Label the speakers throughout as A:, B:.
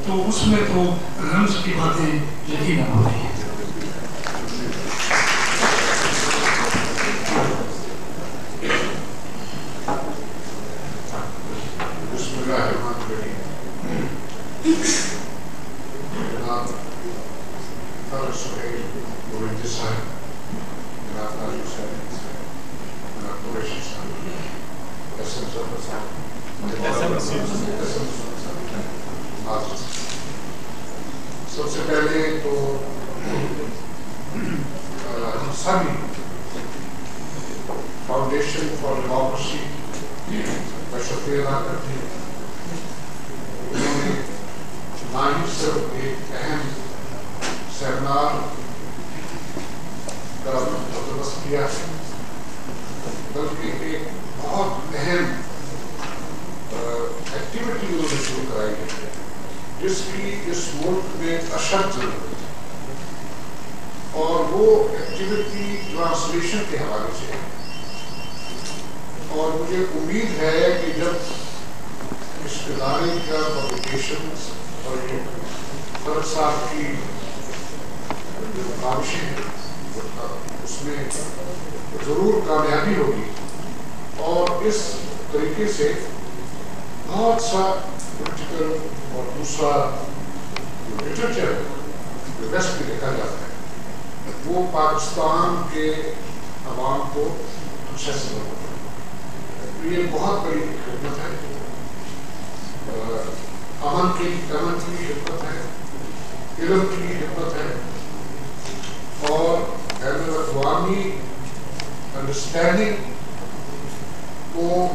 A: تو اس میں تو رمز کی باتیں یقیناً ہو رہی ہیں.
B: سب سے پہلے تو ہم سبھی فاؤنڈیشن فار ڈیموکریسی کا شکریہ ادا کرتے ہیں. انہوں نے نہ ہی صرف ایک اہم سیمینار کا بندوبست کیا ہے بلکہ ایک بہت اہم ایکٹیویٹی انہوں نے شروع کرائی ہے جس کی اس ملک میں اشد ضرورت ہے. اور وہ ایکٹیویٹی ٹرانسلیشن کے حوالے سے ہے. اور مجھے امید ہے کہ جب اس ادارے کا پبلیکیشن اور یہ فرق صاحب کی جو کاوشیں ہیں اس میں ضرور کامیابی ہوگی اور اس طریقے سے بہت سا پولیٹیکل اور دوسرا لٹریچر جو ویسٹ میں دیکھا جاتا ہے وہ پاکستان کے عوام کو ایکسیسیبل ہوتا ہے. یہ بہت بڑی خدمت ہے. امن کی خدمت ہے, علم کی خدمت ہے اور بین الاقوامی انڈرسٹینڈنگ کو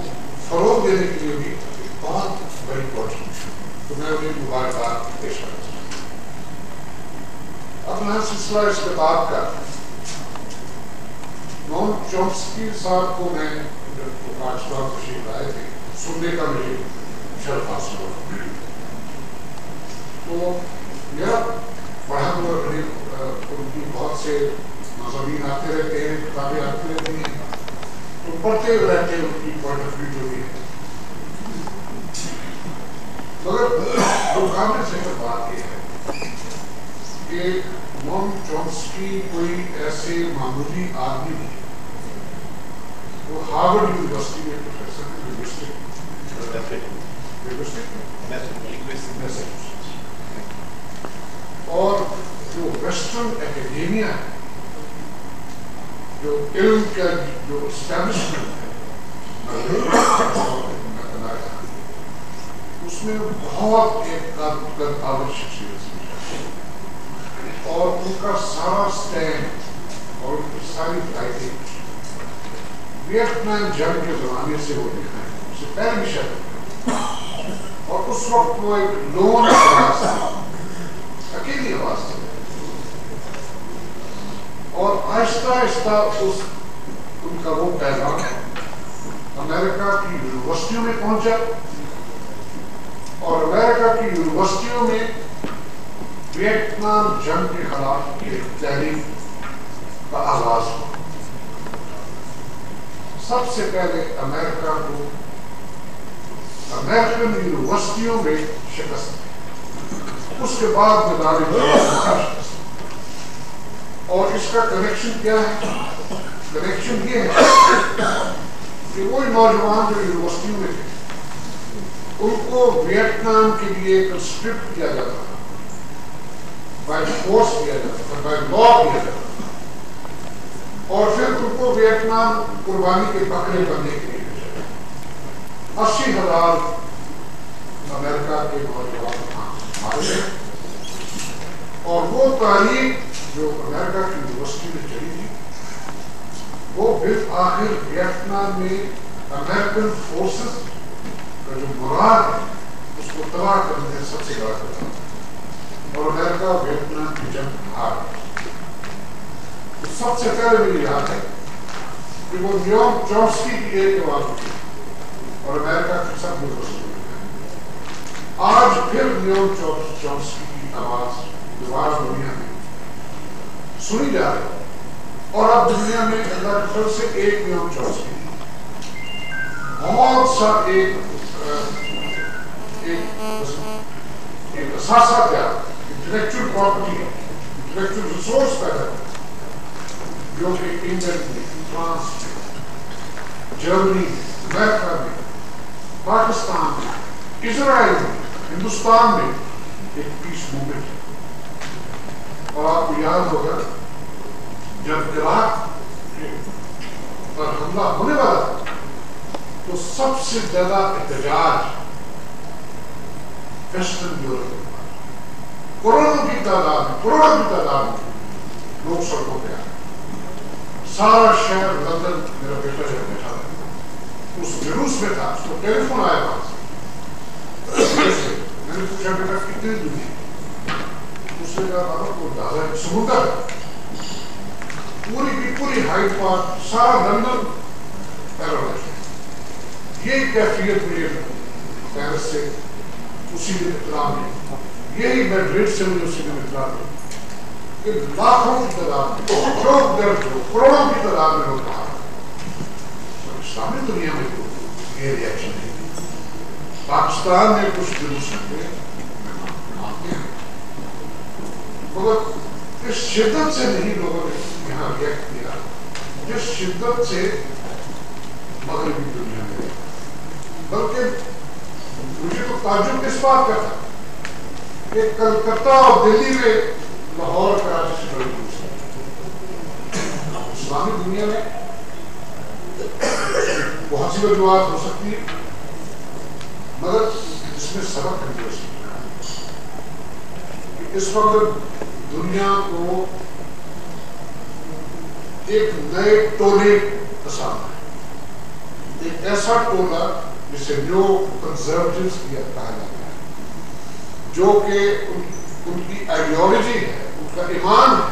B: فروغ دینے کے لیے بھی بہت بڑی کنٹریبیوشن. تو میں انہیں مبارکباد پیش کرنا چاہتا ہوں. اپنا سلسلہ اس کتاب کا نوام چومسکی صاحب کو میں جب پاکستان تشریف لائے تھے سننے کا مجھے شرف حاصل ہوا. تو میرا پڑھا ہوا ان کی بہت سے مضامین آتے رہتے ہیں, کتابیں آتی رہتی ہیں, تو پڑھتے رہتے ہیں ان کی پوائنٹ آف ویو جو بھی ہے. مگر مقابلے سے بات یہ ہے کہ نوام چومسکی کوئی ایسے معمولی آدمی نہیں. وہ ہارورڈ یونیورسٹی میں پروفیسر اور جو ویسٹرن اکیڈیمیا ہے, جو علم کا جو اسٹیبلشمنٹ ہے اس میں بہت ایک قابل شخصیت اور ان کا سارا اسٹینڈ اور ان کی ساری رائٹنگ ویتنام جنگ کے زمانے سے وہ لکھا ہے, اس سے پہلے بھی شاید. اور اس وقت وہ ایک لون آواز تھی, اکیلی آواز تھی, اور آہستہ آہستہ ان کا وہ پیغام امریکہ کی یونیورسٹیوں میں پہنچا اور امریکہ کی یونیورسٹیوں میں ویتنام جنگ کے خلاف ایک تحریک کا آغاز ہوا. سب سے پہلے امریکہ کو امریکن یونیورسٹیوں میں شکست دی, اس کے بعد میدان شکست. اور اس کا کنیکشن کیا ہے؟ کنیکشن یہ ہے کہ وہی نوجوان جو یونیورسٹیوں میں تھے ان کو ویتنام کے لیے کنسکرپٹ کیا جاتا تھا, بائی فورس کیا جاتا تھا, بائی لا کیا جاتا تھا, اور پھر ان کو ویتنام قربانی کے بکرے بننے کے لیے 80,000 امریکہ کے نوجوان مارے گئے. اور وہ تاریخ جو امریکہ کی یونیورسٹی میں چلی تھی وہ بالآخر ویتنام میں امریکن فورسز کا جو مراد ہے اس کو تباہ کرنے میں سب سے بڑا کرتا ہے اور امریکہ ویتنام کی جنگ ہار گئی. سب سے پہلے مجھے یاد ہے کہ وہ نوام چومسکی کی ایک آواز اٹھی اور امریکہ کی سب یونیورسٹی میں. آج پھر نوام چومسکی کی آواز دوبارہ دنیا میں سنی جا رہی ہے اور اب دنیا میں اللہ کی طرف سے ایک نوام چومسکی بہت سا ایک اثاثہ کیا انٹلیکچوئل پراپرٹی ہے، انٹلیکچوئل ریسورس پیدا ہے جو کہ انگلینڈ میں، فرانس میں، جرمنی میں، امریکہ میں، پاکستان میں، اسرائیل میں، ہندوستان میں ایک پیس موومنٹ ہے. اور آپ کو یاد ہوگا جب عراق پر حملہ ہونے والا تھا تو سب سے زیادہ احتجاج ویسٹرن یورپ میں، کروڑوں کی تعداد میں لوگ سڑکوں پہ آئے. سارا شہر لندن، میرا بیٹا جب بیٹھا تھا اس جلوس میں تھا، اس کو ٹیلی فون آیا وہاں سے. میں نے پوچھا بیٹا کتنی دنیا؟ اس نے کہا بابا کو اندازہ ہے سمندر پوری کی پوری ہائیڈ پارک سارا لندن پیرالائز ہے. یہی کیفیت مجھے پیرس سے اسی دن اطلاع ملی، یہی میڈرڈ سے مجھے اسی دن اطلاع ملی کہ لاکھوں کی تعداد میں لوگ درد ہو، کروڑوں کی تعداد میں لوگ باہر. اسلامی دنیا میں تو یہ ریاکشن نہیں. پاکستان میں کچھ جلوس ہوئے مانتے ہیں، مگر اس شدت سے نہیں لوگوں نے یہاں ریئیکٹ کیا جس شدت سے مغربی دنیا میں. بلکہ مجھے تو تعجب اس بات کا تھا کہ کلکتہ اور دلی میں لاہور کراچی سے بڑی جلوس ہے. اسلامی دنیا میں بہت سی وجوہات ہو سکتی ہیں، مگر اس میں سبق ہے کہ اس وقت دنیا کو ایک نئے ٹولے کا سامنا ہے. ایک ایسا ٹولہ جسے نیو کنزرویٹوز کہا جاتا ہے، جو کہ ان کی آئیڈیالوجی ہے، ان کا ایمان ہے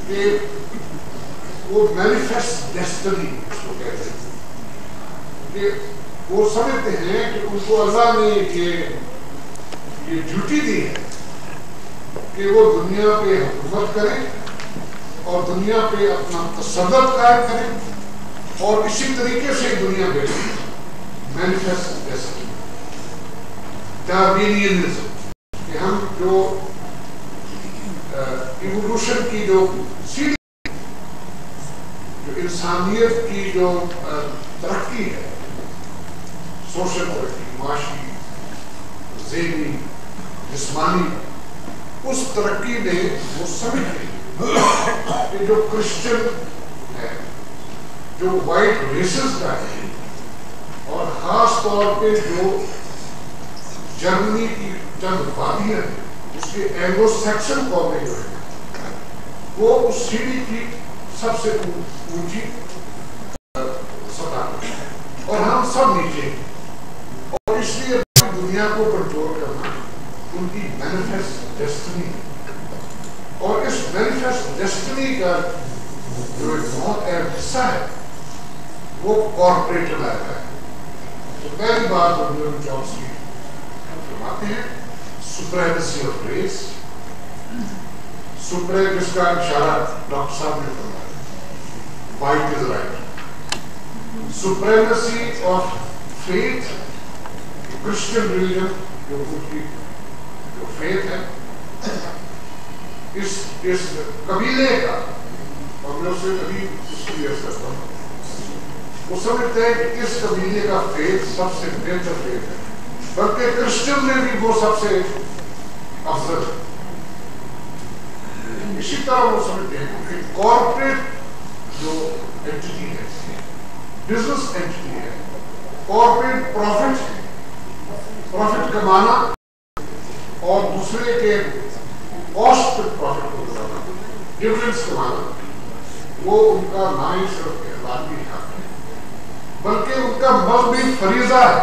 B: کہ وہ مینیفیسٹ ڈیسٹنی اس کو کہتے ہیں، کہ وہ سمجھتے ہیں کہ ان کو اللہ نے یہ ڈیوٹی دی ہے کہ وہ دنیا پہ حکومت کریں اور دنیا پہ اپنا تسلط قائم کریں اور اسی طریقے سے دنیا پہ مینیفیسٹ ڈیسٹنی ڈارونیزم کہ ہم جو ایوولوشن کی جو سیڑھی، جو انسانیت کی جو ترقی ہے، سوشل ترقی، معاشی، ذہنی، جسمانی، اس ترقی میں وہ سمجھ گئی کہ جو کرسچن ہے، جو وائٹ ریسز کا ہے، اور خاص طور پہ جو جرمنی کی چند وادیاں ہیں، اس کے اینگلو سیکسن قومیں جو ہیں، وہ اس سیڑھی کی سب سے اونچی سطح پر ہے اور ہم سب نیچے ہیں. اور اس لیے دنیا کو کنٹرول کرنا ان کی مینیفیسٹ ڈیسٹنی ہے. اور اس مینیفیسٹ ڈیسٹنی کا جو ایک بہت اہم حصہ ہے وہ کارپوریٹ لائف ہے. تو پہلی بات نوام چومسکی فرماتے ہیں سپریمیسی آف ریس، جس کا اشارہ ڈاکٹر صاحب نے فرمایا white is right, supremacy of faith, Christian religion جو ان کی جو فیتھ ہے، اس قبیلے کا، اور میں اسے کبھی اس کی عرض کرتا ہوں، وہ سمجھتے ہیں کہ اس قبیلے کا فیتھ سب سے بہتر فیتھ ہے، بلکہ کرسچن میں بھی وہ سب سے افضل ہے. اسی طرح وہ سمجھتے ہیں کہ کارپوریٹ جو اینٹی ہے، بزنس اینٹی ہے، کارپوریٹ پروفٹ کمانا اور دوسرے کے کاسٹ پہ پروفٹ کو بتانا، ڈیویڈنڈز کمانا، وہ ان کا نہ ہی صرف اخلاقی حق ہے بلکہ ان کا مذہبی فریضہ ہے.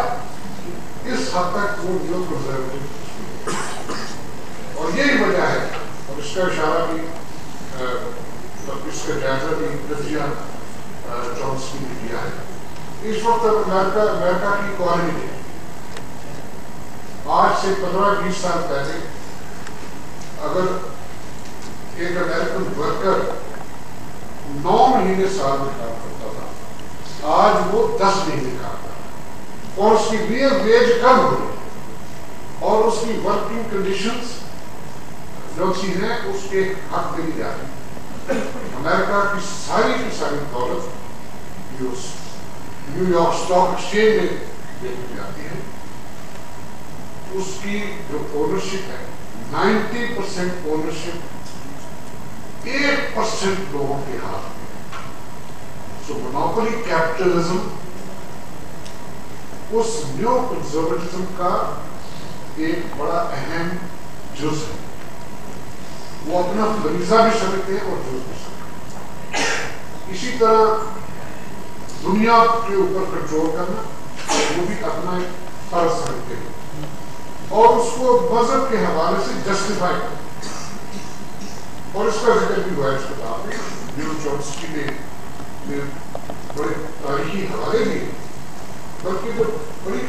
B: اس حد تک وہ نیو کنزرویٹو، اور یہی وجہ ہے، اور اس کا اشارہ بھی اس کا جائزہ بھی نتیجہ چومسکی نے کیا ہے. اس وقت امریکہ کی اکانومی ہے، آج سے 15-20 سال پہلے اگر ایک امریکن ورکر 9 مہینے سال میں کام کرتا تھا، آج وہ 10 مہینے کام کرتا ہے اور اس کی ریئل ویج کم ہو رہی ہے. اور اس کی ورکنگ کنڈیشنز جو سی ہیں اس کے حق دے دی جاتی ہے. امریکہ کی ساری دولت نیو یارک اسٹاک ایکسچینج میں دیکھی جاتی ہے. اس کی جو اونرشپ ہے 90% اونرشپ 1% لوگوں کے ہاتھ میں. سو مونوپولی کیپٹلزم اس نیو کنزرویٹزم کا ایک بڑا اہم جز ہے. وہ اپنا فریضہ بھی سمجھتے ہیں اور جز بھی سمجھتے ہیں. اسی طرح دنیا کے اوپر کنٹرول کرنا وہ بھی اپنا ایک فرض سمجھتے ہیں اور اس کو مذہب کے حوالے سے جسٹیفائی کرنا. اور اس کا ذکر بھی ہوا ہے اس کتاب میں. نوام چومسکی نے بڑے تاریخی حوالے دیے. بلکہ جو بڑی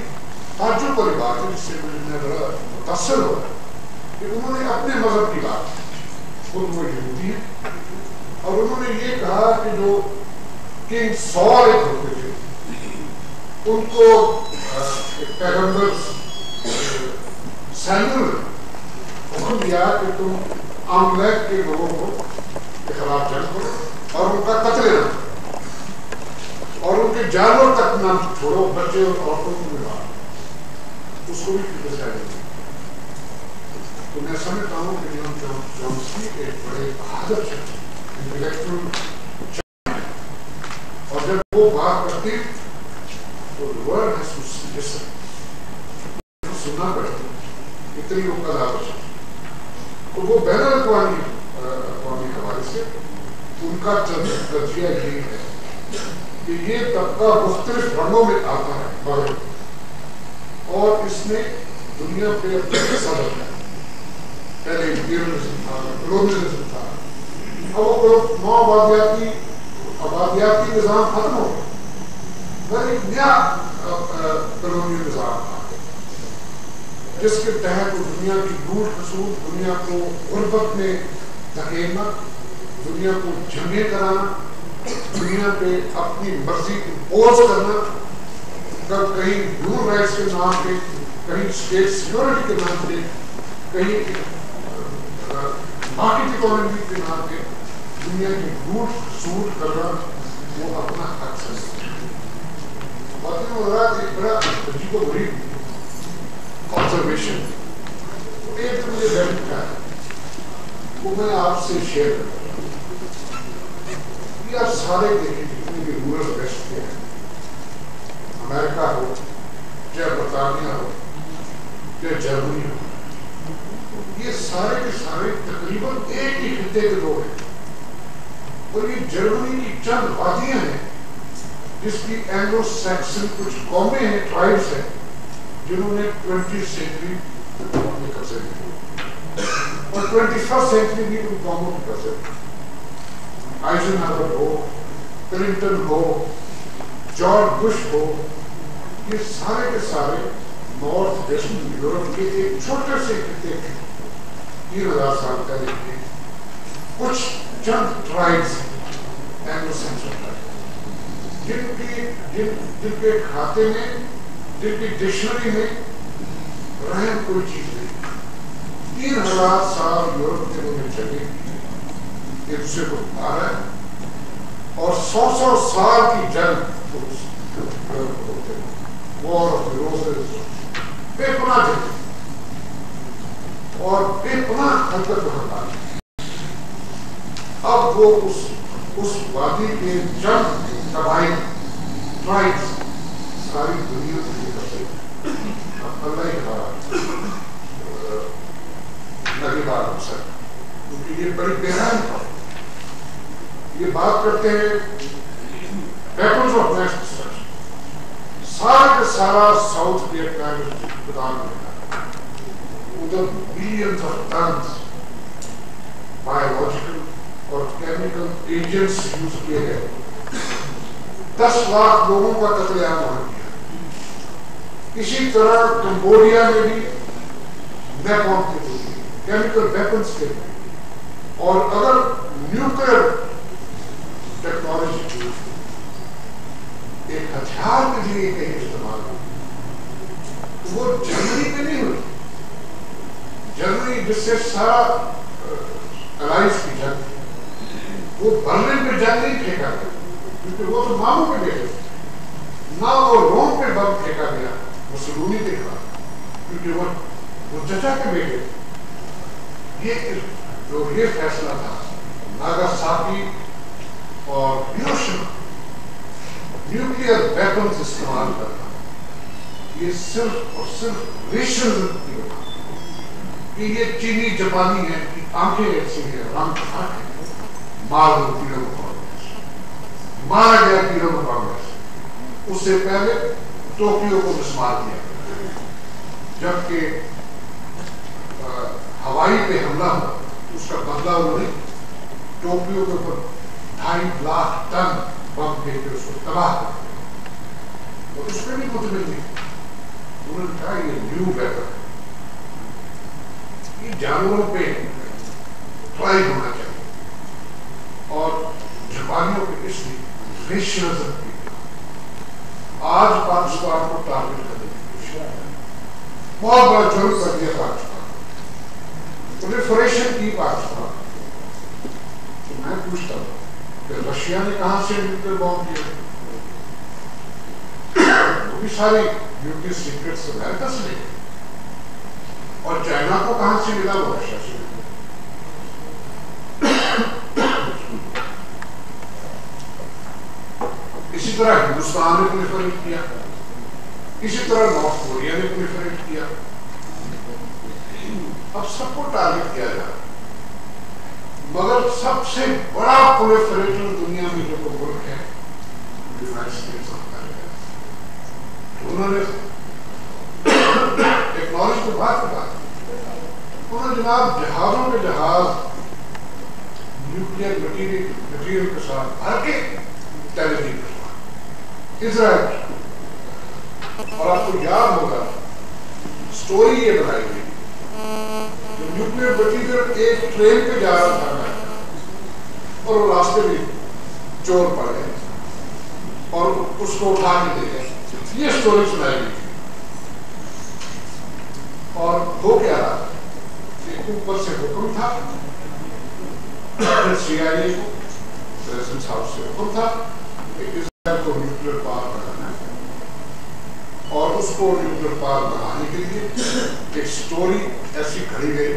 B: تعجب والی بات ہے جس سے میں بڑا متاثر ہوا کہ انہوں نے اپنے مذہب کی بات خود وہ یہودی ہے اور انہوں نے یہ کہا کہ جو کنگ سال ایک ہوتے تھے ان کو پیغمبر سیموئل حکم دیا کہ تم عملیت کے لوگوں کے خلاف جنگ کرو اور ان کا قتل نہ اور ان کے جانور تک نہ چھوڑو, بچے اور عورتوں کو بھی مارو. اس کو بھی بچایا گیا. تو میں سمجھتا ہوں کہ نوام چومسکی ایک بڑے بہادر شخص انٹلیکچوئل اور جب وہ بات کرتی تو ورلڈ ہیز ٹو لسن, سننا پڑتا اتنی وہ کا دعوت. تو وہ بین الاقوامی حوالے سے ان کا تجزیہ یہی ہے کہ یہ طبقہ مختلف رنگوں میں آتا ہے اور اس نے دنیا پہ اپنا حصہ رکھا ہے. پہلے امپیریلزم تھا, کلونیلزم تھا, اب وہ نو آبادیاتی نظام ختم ہو گیا, ایک نیا کلونیل نظام تھا جس کے تحت دنیا کی لوٹ خسوٹ, دنیا کو غربت میں دھکیلنا, دنیا کو جنگیں کرانا, دنیا پہ اپنی مرضی امپوز کرنا, کہیں ہیومن رائٹس کے نام پہ, کہیں اسٹیٹ سیکورٹی کے نام پہ, کہیں مارکیٹ اکانومی کے نام پہ دنیا کی لوٹ خسوٹ کرنا وہ اپنا حق سمجھتے ہیں. باقی وہ ایک بڑا عجیب و غریب آبزرویشن ایک مجھے بیٹھ کا ہے وہ میں آپ سے شیئر کرتا ہوں. یہ آپ سارے دیکھیں جتنے بھی رورل ویسٹ کے ہیں, امریکہ ہو چاہے برطانیہ ہو چاہے جرمنی ہو, یہ سارے کے سارے تقریباً ایک ہی خطے کے لوگ ہیں. اور یہ جرمنی کی چند وادیاں ہیں جس کی اینگلو سیکسن کچھ قومیں ہیں, ٹرائبس ہیں جنہوں نے 20th سینچری اپنے قبضے میں اور 21st سینچری بھی ان قوموں کے قبضے میں. آئزن ہاور ہو, کلنٹن ہو, جارج بش ہو, یہ سارے کے سارے نارتھ ویسٹرن یورپ کے ایک چھوٹے سے خطے کے 3000 سال پہلے کے کچھ چند ٹرائبس اینگلو سیکسن جن کے کھاتے میں, جن کی ڈکشنری میں رحم کوئی چیز نہیں. 3000 سال یورپ کے انہوں نے جنگیں کی, ایک دوسرے کو مارا ہے اور 100 سال کی جنگ وار آف دی روزز, بے پناہ جنگ اور بے پناہ حرکت بہرحال. اب وہ اس وادی کے چند قبائل ٹرائبس ساری دنیا سے یہ کرتے ہیں. اللہ ہی ہمارا نگہبان ہو سکتا, کیونکہ یہ بڑی بحران ہے. یہ بات کرتے ہیں ویپنز آف میس ڈسٹرکشن, سارا کا سارا ساؤتھ ویتنام میں ادھر بلینز آف ٹنز بایولوجیکل اور کیمیکل ایجنٹس یوز کیے گئے. 10 لاکھ لوگوں کا قتل عام ہو گیا. اسی طرح کمبوڈیا میں بھی نیپون کے کیمیکل ویپنس کے, اور اگر نیوکلیئر ٹیکنالوجی ایک ہتھیار کے لیے کہیں استعمال ہو تو وہ جرمنی میں نہیں ہوئی, جرمنی جس سے سارا الائنس کی جنگ وہ برلن پہ جنگ نہیں پھینکا گیا کیونکہ وہ تو ماموں پہ بیٹھے تھے. نہ وہ روم پہ بم پھینکا گیا مسولینی کے خلاف کیونکہ وہ چچا کے بیٹے تھے. یہ فیصلہ تھا ناگاساکی اور ہیروشیما نیوکلیئر ویپنز استعمال کرنا, یہ صرف اور صرف ریشنزم کی وجہ کہ یہ چینی جاپانی ہے کہ آنکھیں ایسی ہیں, رنگ فرق ہے, مار دو تیروں کو مارا گیا تیروں کو کانگریس. اس سے پہلے ٹوکیو کو مسمار کیا جبکہ ہوائی پہ حملہ ہوا اس کا بدلہ انہوں نے ٹوکیو کے اوپر 2.5 لاکھ ٹن بم پھینک کے اس کو تباہ کر دیا. اور اس پہ بھی مطمئن نہیں, انہوں نے کہا یہ نیو ویپن یہ جانوروں پہ ٹرائی ہونا چاہیے. اور جاپانیوں پہ اس لیے ریشنزم کی آج پاکستان کو ٹارگیٹ کرنے کی کوشش بہت بڑا جرم کر دیا پاکستان پرولیفریشن کی پاکستان. تو میں پوچھتا ہوں کہ رشیا نے کہاں سے نیوکلیئر بام کیا؟ وہ بھی ساری نیوکلیئر سیکرٹس امریکہ سے لے گئے. اور چائنا کو کہاں سے ملا؟ وہ رشیا سے ملا. اسی طرح ہندوستان نے پرولیفریٹ کیا, اسی طرح نارتھ کوریا نے پرولیفریٹ کیا. اب سب کو ٹارگٹ کیا جا رہا ہے, مگر سب سے بڑا پرولیفریٹر دنیا میں جو ملک ہے یونائیٹڈ اسٹیٹس آف امریکہ. انہوں نے ٹیکنالوجی کو بات کی بات, انہوں نے جناب جہازوں کے جہاز نیوکلیئر مٹیریل کے ساتھ بھر کے ٹیلیویژن کروا اسرائیل. اور آپ کو یاد ہوگا سٹوری یہ بنائی گئی نیوکلیئر مٹیریل ایک ٹرین پہ جا رہا تھا اور وہ راستے میں چور پڑ گئے اور اس کو اٹھا کے دے گئے. یہ سٹوری سنائی گئی تھی. اور وہ کیا رہا کہ اوپر سے حکم تھا سی آئی اے کو, پریزیڈنٹ ہاؤس سے حکم تھا کہ اسرائیل کو نیوکلیئر پاور بنانا ہے. اور اس کو نیوکلیئر پاور بنانے کے لیے ایک سٹوری ایسی کھڑی گئی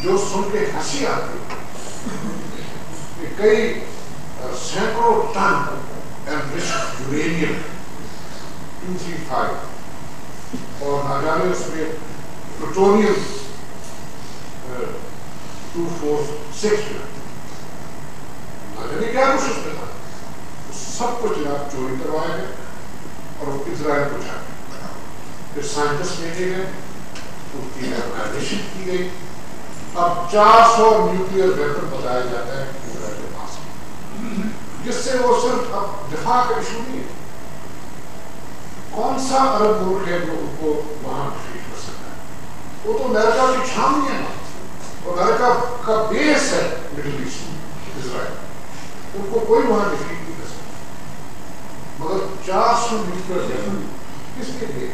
B: جو سن کے ہنسی آتی کہ کئی سینکڑوں ٹن انرچڈ یورینیم 235 اور نہ جانے اس میں پلوٹونیم 246 نہ جانے کیا کچھ اس میں تھا. سب کچھ جناب چوری کروایا گیا اور اسرائیل کو جا گئے. پھر سائنٹسٹ بھیجے گئے, ان کی آرگنائزیشن کی گئی. اب 400 نیوکلیئر ویپن بتایا جاتا ہے اسرائیل کے پاس, جس سے وہ صرف اب دفاع کا ایشو نہیں ہے. کون سا عرب ملک ہے جو ان کو وہاں ڈیفیٹ کر سکتا ہے؟ وہ تو امریکہ کی چھاؤنی ہے نا, امریکہ کا بیس ہے مڈل ایسٹ اسرائیل, ان کو کوئی وہاں ڈیفیٹ نہیں کر سکتا. مگر 400 نیوکلیئر ویپن کس کے لیے؟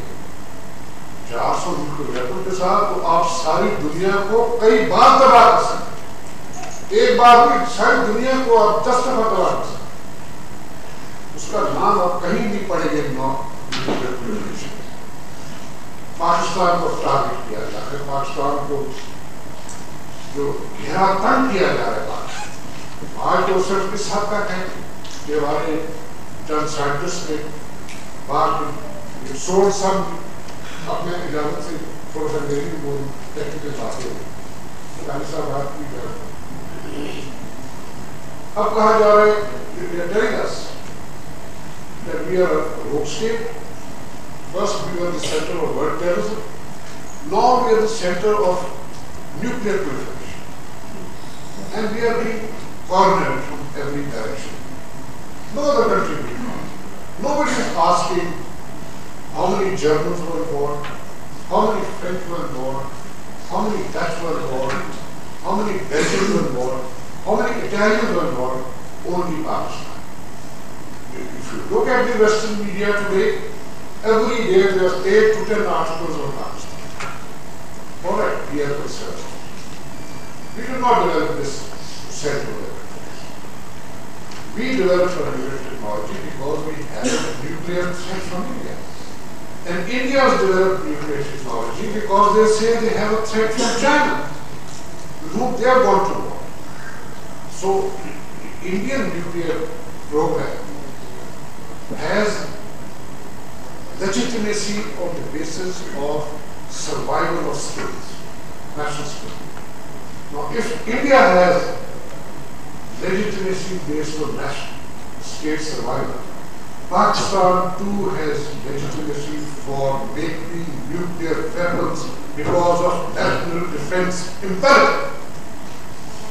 B: 400 نیوکلیئر ویپن کے ساتھ تو آپ ساری دنیا کو کئی بار تباہ کر سکتے. ایک بار بھی ساری دنیا کو آپ 10 دفعہ تباہ کر سکتے. اس کا نام آپ کہیں نہیں پڑے گے. پاکستان کو ٹارگٹ کیا جا رہا ہے, پاکستان کو جو گھیرا تنگ کیا جا رہا ہے. آج تو صرف اس حد تک ہے کہ ہمارے چند سائنٹسٹ نے باہر سوڑ سب اپنے اجازت سے تھوڑا سا میری وہ ٹیکنیکل باتیں ہوئی صاحب بات کی جا رہی. اب کہا جا رہا ہے telling us that we are a rogue state. First we were the center of world terrorism. Now we are the center of nuclear proliferation. And we are being cornered from every direction. No other country will do. Nobody is asking how many Germans were involved, how many French were involved, how many Dutch were involved, how many Belgians were involved, how many Italians were involved. Only Pakistan. If you look at the Western media today, every day there are 8 to 10 articles on Pakistan. Alright, we are concerned. We did not develop this self-development. We developed a nuclear technology because we had a nuclear threat from India. And India has developed nuclear technology because they say they have a threat from China, with whom they are going to war. So, the Indian nuclear program has legitimacy on the basis of survival of states, national states. Now, if India has legitimacy based on national state survival, Pakistan too has legitimacy for making nuclear weapons because of national defense imperative.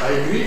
B: I agree.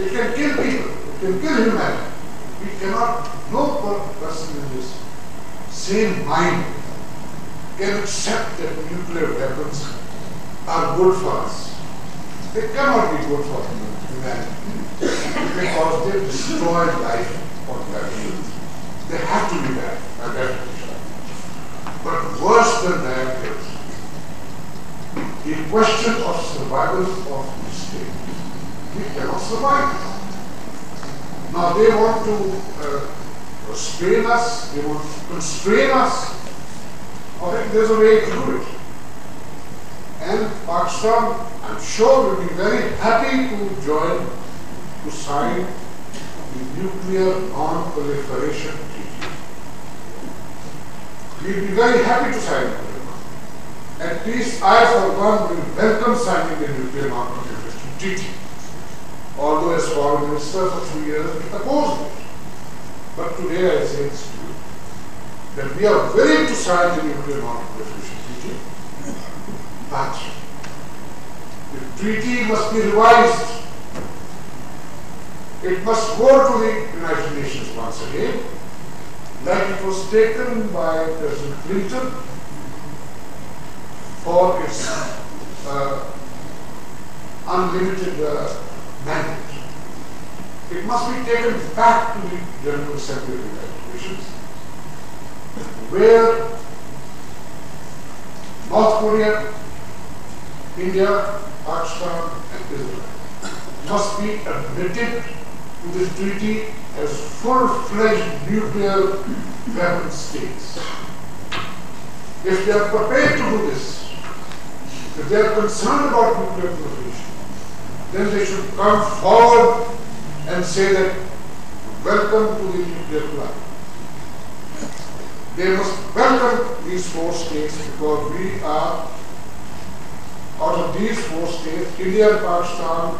B: It can kill people, it can kill humanity. We cannot, no person in this same mind can accept that nuclear weapons are good for us. They cannot be good for humanity because they destroy life on that field. They have to be bad, and that is. But worse than that is the question of survival of the state. We cannot survive. Now they want to restrain us, they want to constrain us. Alright, there's a way to do it. And Pakistan, I'm sure, will be very happy to join, to sign the nuclear non-proliferation treaty. We'll be very happy to sign it. At least I, for one, will welcome signing the nuclear non-proliferation treaty. Although as foreign minister for 2 years, we opposed it. But today I say it's true, that we are willing to sign the nuclear non-proliferation treaty, but the treaty must be revised. It must go to the United Nations once again, like it was taken by President Clinton for its unlimited mandate. It must be taken back to the General Assembly of the United Nations, where North Korea, India, Pakistan and Israel must be admitted to this treaty as full-fledged nuclear weapon states. If they are prepared to do this, if they are concerned about nuclear proliferation, then they should come forward and say that welcome to the nuclear club. They must welcome these 4 states because we are, out of these 4 states, India and Pakistan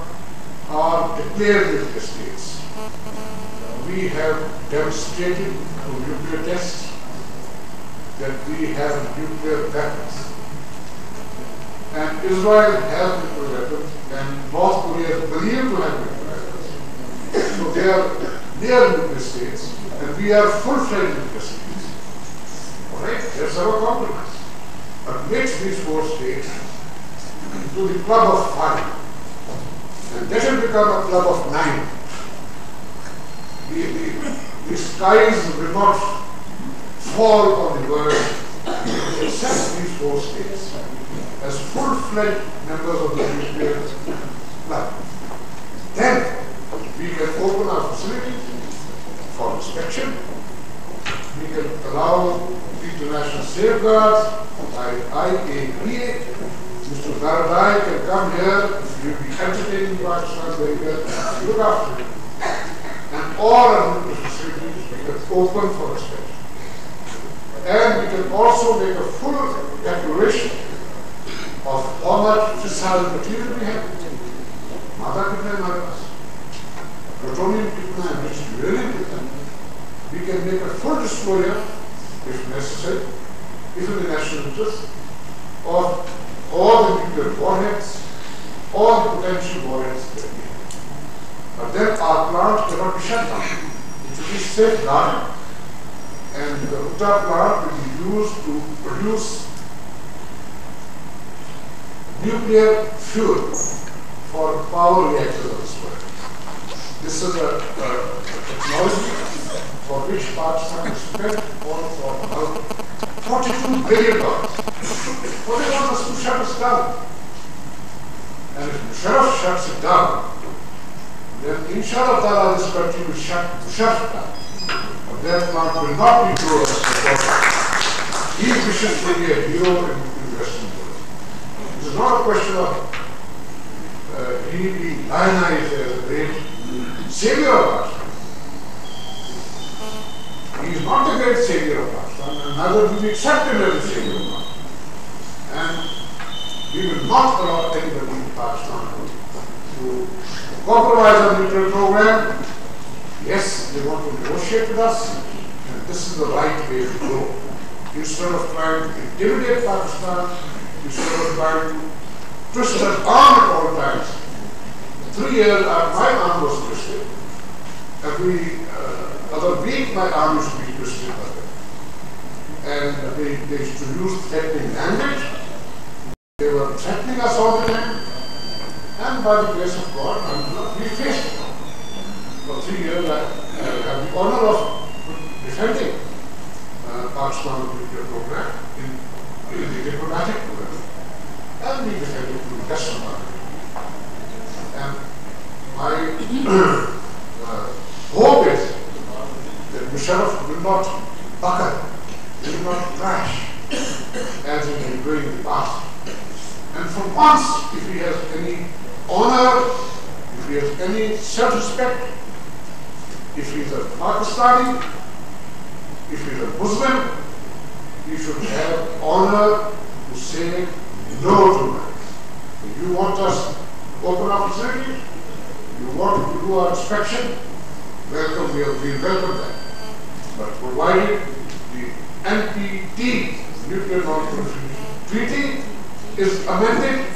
B: are declared nuclear states. We have demonstrated through nuclear tests that we have nuclear weapons. And Israel has nuclear weapons, and North Korea is believed to have nuclear weapons. So they are near nuclear states, and we are full-fledged nuclear states. Alright, that's our compromise. But mix these 4 states to the club of 5, and that will become a club of 9. The skies will not fall on the world except these 4 states as full-fledged members of the nuclear club. Then we can open our facilities for inspection. We can allow international safeguards by IAEA. Mr. Sardar can come here, he will be entertaining Pakistan very well, look after it. And all our nuclear facilities we can open for inspection. And we can also make a full declaration of how much fissile material we have. Mada kitna hai hamare paas? Plutonium kitna hai? Enriched uranium kitna hai? We can make a full disclosure, if necessary, if in the national interest, of all the nuclear warheads, all the potential warheads that we have. But then our plant cannot be shut down. It should be safeguarded. And the Uttar plant will be used to produce nuclear fuel for power reactors of this world. This is a technology for which Pakistan has spent about $42 billion. What do they want us to shut us down? And if Musharraf shuts it down, then inshallah this country will shut down. But that plant will not be closed because he wishes to be a hero in the Western world. It is not a question of he being lionized as a great savior of Pakistan. He is not the great savior of Pakistan, and neither do we accept him as a savior of Pakistan. And we will not allow anybody in Pakistan to compromise our nuclear program. Yes, they want to negotiate with us, and this is the right way to go. Instead of trying to intimidate Pakistan, instead of trying to twist that arm at all times. 3 years my arm was twisted. Every other week my arm used to be twisted. And they used to use threatening language. They were threatening us all the time. And by the grace of God, we faced it. For 3 years I have the honor of defending Pakistan's nuclear program in the diplomatic program. And we defended it to the best of our ability. And my hope is that Musharraf will not buckle, will not crash as he has been doing in the past. And for once, if he has any honor, if he has any self-respect, if he is a Pakistani, if he is a Muslim, he should have honor to say no to that. If you want us to open our facilities, you want to do our inspection, welcome, we welcome that. But provided the NPT, Nuclear Non-Proliferation Treaty, is amended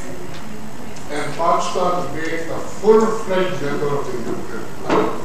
B: and Pakistan is made a full-fledged member of the nuclear club,